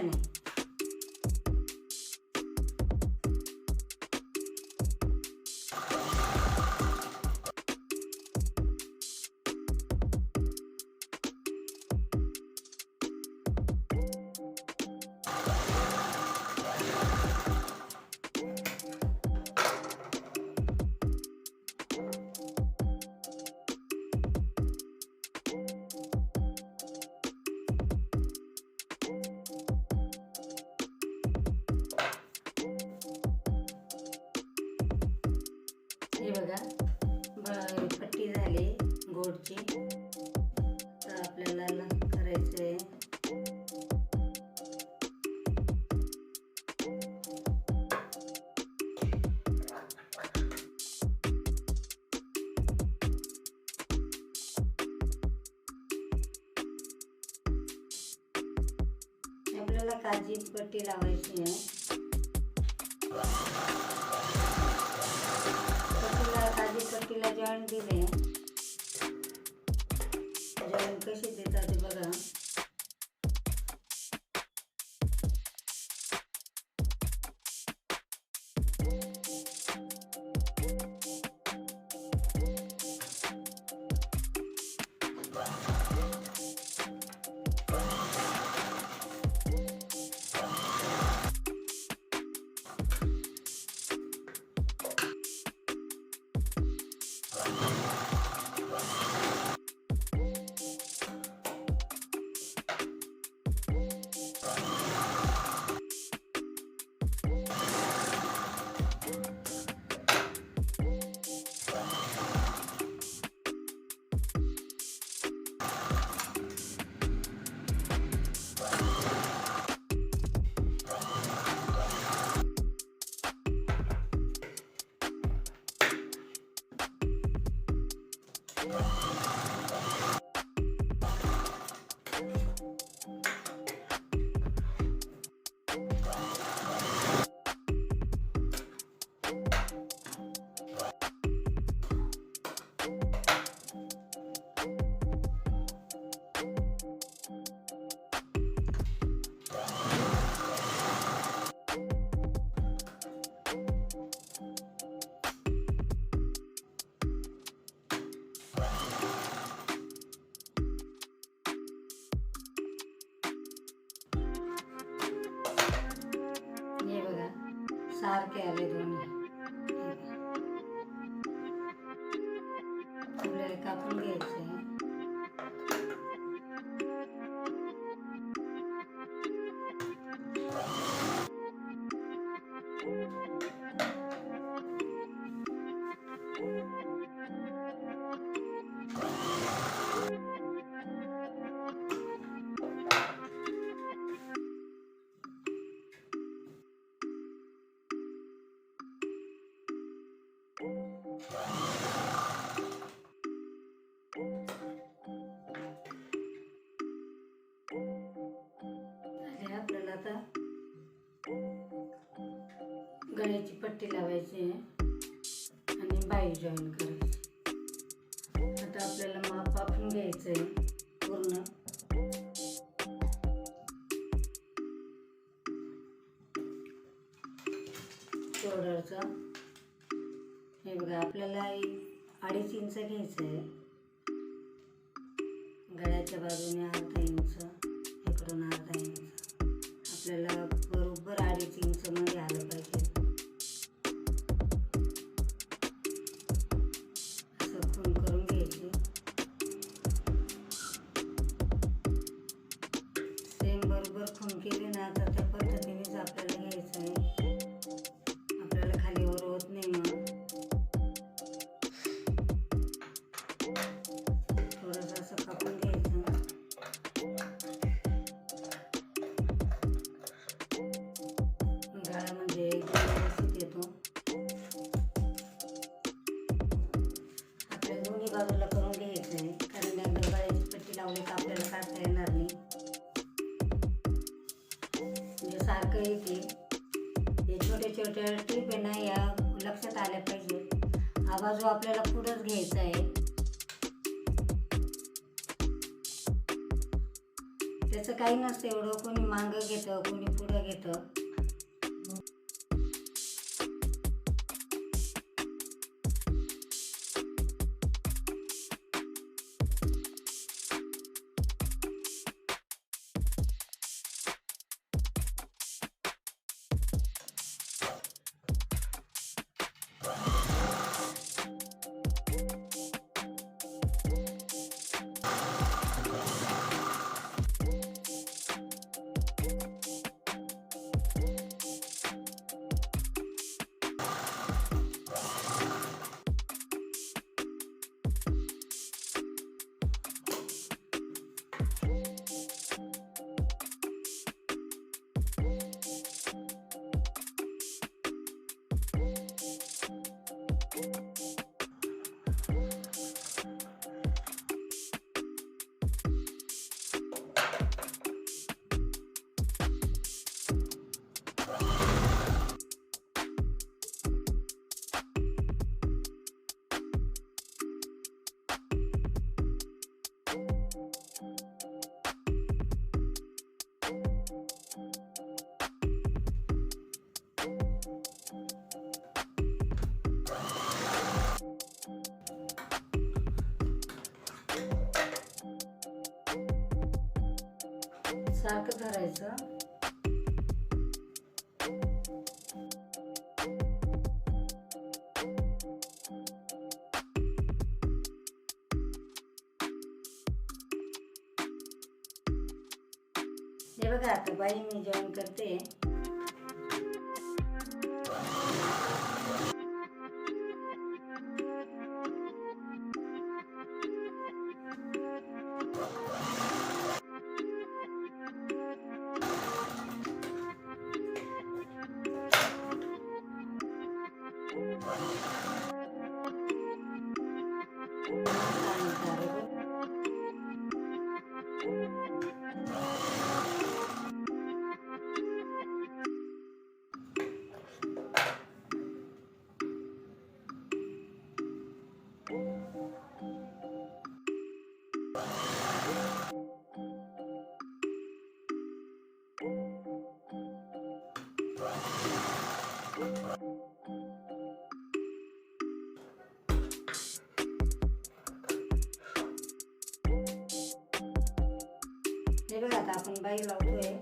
Fashion आहे. हे बघा पट्टी झाली गोडची. तर आपल्याला करायचं आहे आपल्याला काजी पट्टी लावायची आहे. काजी पट्टीला जॉईंट दिले. जॉईंट कशी देतात ते बघा. सारखे आले दोन्ही. आपल्याला कापून घ्यायचे. आपल्याला आता गळ्याची पट्टी लावायची आहे आणि बाही जॉईन करायची. आता आपल्याला माप आपण घ्यायचं आहे पूर्ण. शोल्डरचा हे बघा आपल्याला 2.5 इंच घ्यायचं आहे. गळ्याच्या बाजूने 1/2 इंच, इकडून 1/2 इंच. आपल्याला बरोबर 2.5 इंच मध्ये आलं पाहिजे. असं खून करून घ्यायची. सेम बरोबर खून केली ना तर त्या पद्धतीनेच आपल्याला घ्यायचं आहे. आपल्याला खाली वर होत नाही म्हणून थोडंसं असं कापून घ्यायचं. गळा म्हणजे एकदम व्यवस्थित येतो. आपल्याला दोन्ही बाजूला करून घ्यायचं आहे कारण एकदा गळ्याची पट्टी लावली तर आपल्याला काढता येणार नाही. म्हणजे सारखं येते. हे छोटे छोटे टिप आहे ना या लक्षात आल्या पाहिजे. हा बाजू आपल्याला पुढंच घ्यायचा आहे. त्याचं काही नसतं एवढं, कोणी मागं घेतं कोणी पुढं घेतं. सारखं धरायचं. हे बघा आता बाई मी जॉईन करते. हे बघा आता आपण बाई लावतोय.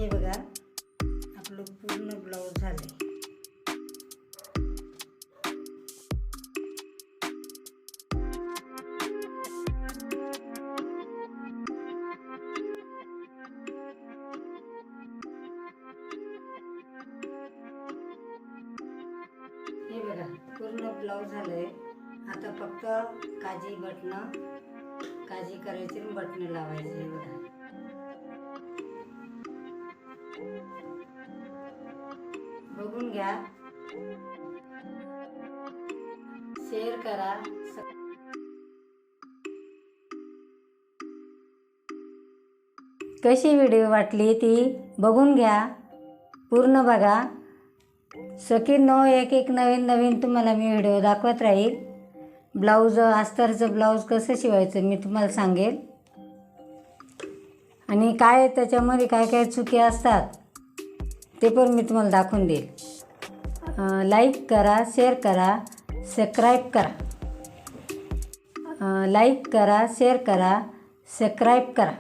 हे बघा आपलं पूर्ण ब्लाऊज झाले. हे बघा पूर्ण ब्लाऊज झालंय. आता फक्त काजी बटणं काजी करायची आणि बटणं लावायची. हे बघा बघून घ्या, शेअर करा. कशी व्हिडिओ वाटली ती बघून घ्या, पूर्ण बघा. सकीन नो एक एक नवीन तुम्हाला मी व्हिडिओ दाखवत राहील. ब्लाऊज अस्तरचं ब्लाऊज कसं शिवायचं मी तुम्हाला सांगेल, आणि काय त्याच्यामध्ये काय काय चुकी असतात ते पण मी तुम्हाला दाखवून देईल. लाईक करा, शेअर करा, सबस्क्राईब करा. लाईक करा, शेअर करा, सबस्क्राईब करा.